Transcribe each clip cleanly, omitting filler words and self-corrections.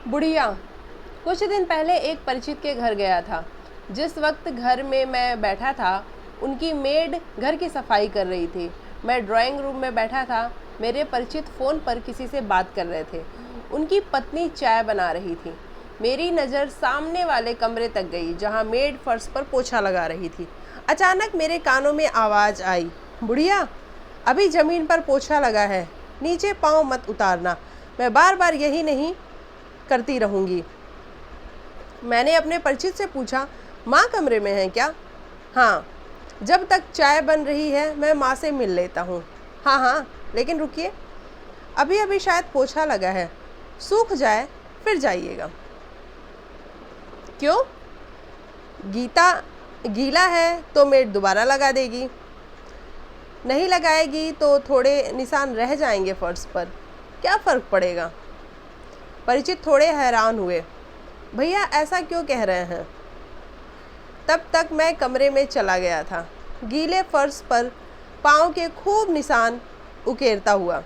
बुढ़िया। कुछ दिन पहले एक परिचित के घर गया था। जिस वक्त घर में मैं बैठा था, उनकी मेड घर की सफाई कर रही थी। मैं ड्राइंग रूम में बैठा था। मेरे परिचित फ़ोन पर किसी से बात कर रहे थे। उनकी पत्नी चाय बना रही थी। मेरी नज़र सामने वाले कमरे तक गई, जहां मेड फर्श पर पोछा लगा रही थी। अचानक मेरे कानों में आवाज़ आई, बुढ़िया, अभी ज़मीन पर पोछा लगा है, नीचे पाँव मत उतारना। मैं बार बार यही नहीं करती रहूँगी। मैंने अपने परिचित से पूछा, माँ कमरे में है क्या? हाँ, जब तक चाय बन रही है मैं माँ से मिल लेता हूँ। हाँ हाँ, लेकिन रुकिए, अभी अभी शायद पोछा लगा है, सूख जाए फिर जाइएगा। क्यों? गीता गीला है तो मेड दोबारा लगा देगी। नहीं लगाएगी तो थोड़े निशान रह जाएंगे फर्श पर, क्या फ़र्क पड़ेगा? परिचित थोड़े हैरान हुए। भैया ऐसा क्यों कह रहे हैं? तब तक मैं कमरे में चला गया था, गीले फर्श पर पाँव के खूब निशान उकेरता हुआ।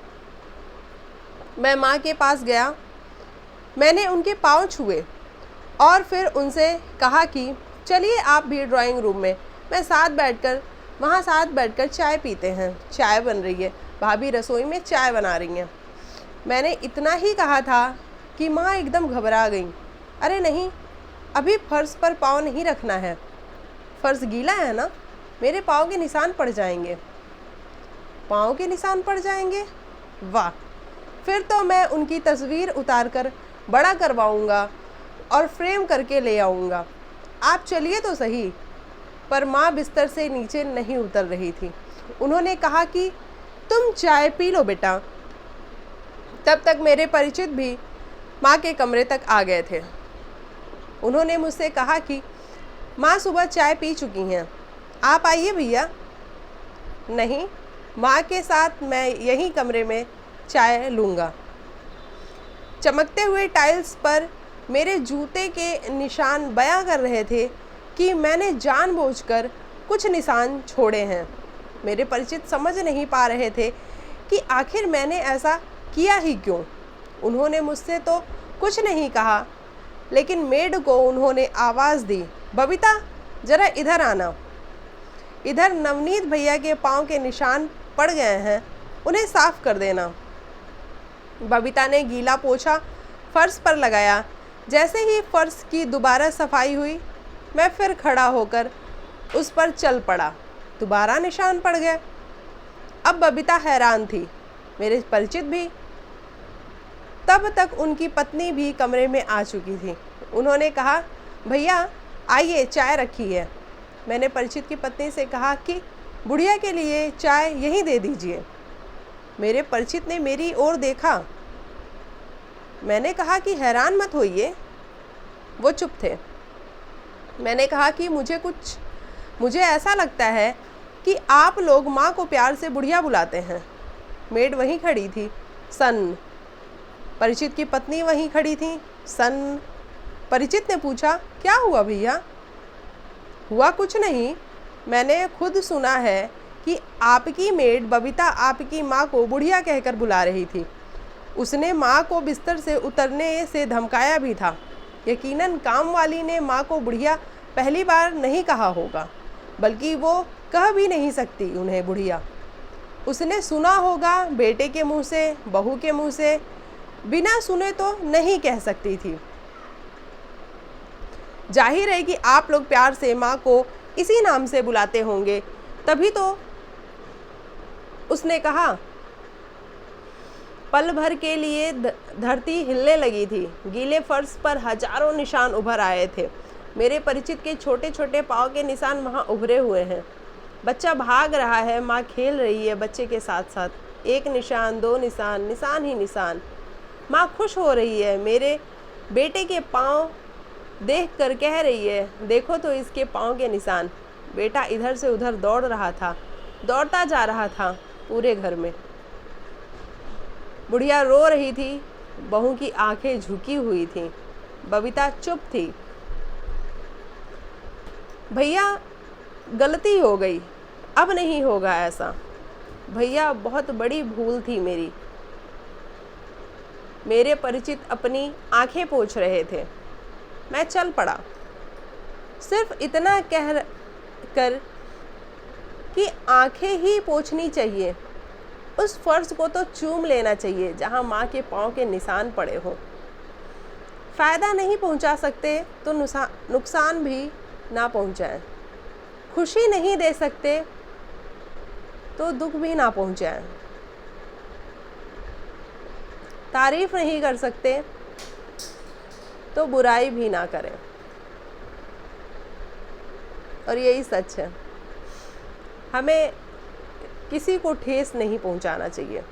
मैं माँ के पास गया। मैंने उनके पाँव छुए और फिर उनसे कहा कि चलिए आप भी ड्राइंग रूम में, मैं वहाँ साथ बैठकर चाय पीते हैं। चाय बन रही है, भाभी रसोई में चाय बना रही हैं। मैंने इतना ही कहा था कि माँ एकदम घबरा गई। अरे नहीं, अभी फर्श पर पाँव नहीं रखना है, फर्श गीला है ना, मेरे पाँव के निशान पड़ जाएंगे। पाँव के निशान पड़ जाएंगे? वाह, फिर तो मैं उनकी तस्वीर उतारकर बड़ा करवाऊंगा और फ्रेम करके ले आऊँगा। आप चलिए तो सही। पर माँ बिस्तर से नीचे नहीं उतर रही थी। उन्होंने कहा कि तुम चाय पी लो बेटा। तब तक मेरे परिचित भी माँ के कमरे तक आ गए थे। उन्होंने मुझसे कहा कि माँ सुबह चाय पी चुकी हैं, आप आइए भैया। नहीं, माँ के साथ मैं यहीं कमरे में चाय लूँगा। चमकते हुए टाइल्स पर मेरे जूते के निशान बयां कर रहे थे कि मैंने जानबूझकर कुछ निशान छोड़े हैं। मेरे परिचित समझ नहीं पा रहे थे कि आखिर मैंने ऐसा किया ही क्यों। उन्होंने मुझसे तो कुछ नहीं कहा, लेकिन मेड को उन्होंने आवाज़ दी, बबीता ज़रा इधर आना। इधर नवनीत भैया के पाँव के निशान पड़ गए हैं, उन्हें साफ़ कर देना। बबीता ने गीला पोछा फर्श पर लगाया। जैसे ही फर्श की दोबारा सफाई हुई, मैं फिर खड़ा होकर उस पर चल पड़ा। दोबारा निशान पड़ गए। अब बबीता हैरान थी, मेरे परिचित भी। तब तक उनकी पत्नी भी कमरे में आ चुकी थी। उन्होंने कहा, भैया आइए, चाय रखी है। मैंने परिचित की पत्नी से कहा कि बुढ़िया के लिए चाय यहीं दे दीजिए। मेरे परिचित ने मेरी ओर देखा। मैंने कहा कि हैरान मत होइए। वो चुप थे। मैंने कहा कि मुझे ऐसा लगता है कि आप लोग माँ को प्यार से बुढ़िया बुलाते हैं। मेड वहीं खड़ी थी, सन। परिचित की पत्नी वहीं खड़ी थी, सन। परिचित ने पूछा, क्या हुआ भैया? हुआ कुछ नहीं, मैंने खुद सुना है कि आपकी मेड बबीता आपकी माँ को बुढ़िया कहकर बुला रही थी। उसने माँ को बिस्तर से उतरने से धमकाया भी था। यकीनन काम वाली ने माँ को बुढ़िया पहली बार नहीं कहा होगा, बल्कि वो कह भी नहीं सकती उन्हें बुढ़िया। उसने सुना होगा बेटे के मुंह से, बहू के मुंह से, बिना सुने तो नहीं कह सकती थी। जाहिर है कि आप लोग प्यार से माँ को इसी नाम से बुलाते होंगे, तभी तो। उसने कहा। पल भर के लिए धरती हिलने लगी थी। गीले फर्श पर हजारों निशान उभर आए थे। मेरे परिचित के छोटे छोटे पाँव के निशान वहाँ उभरे हुए हैं। बच्चा भाग रहा है, माँ खेल रही है बच्चे के साथ साथ। एक निशान, दो निशान, निशान ही निशान। माँ खुश हो रही है। मेरे बेटे के पाँव देख कर कह रही है, देखो तो इसके पाँव के निशान। बेटा इधर से उधर दौड़ रहा था, दौड़ता जा रहा था पूरे घर में। बुढ़िया रो रही थी, बहू की आंखें झुकी हुई थीं। बबीता चुप थी। भैया गलती हो गई, अब नहीं होगा ऐसा। भैया बहुत बड़ी भूल थी मेरी। मेरे परिचित अपनी आंखें पोंछ रहे थे। मैं चल पड़ा, सिर्फ इतना कह कर कि आंखें ही पोंछनी चाहिए, उस फर्श को तो चूम लेना चाहिए जहां माँ के पाँव के निशान पड़े हों। फ़ायदा नहीं पहुंचा सकते तो नुकसान भी ना पहुंचाएं, खुशी नहीं दे सकते तो दुख भी ना पहुंचाएं, तारीफ नहीं कर सकते तो बुराई भी ना करें। और यही सच है, हमें किसी को ठेस नहीं पहुंचाना चाहिए।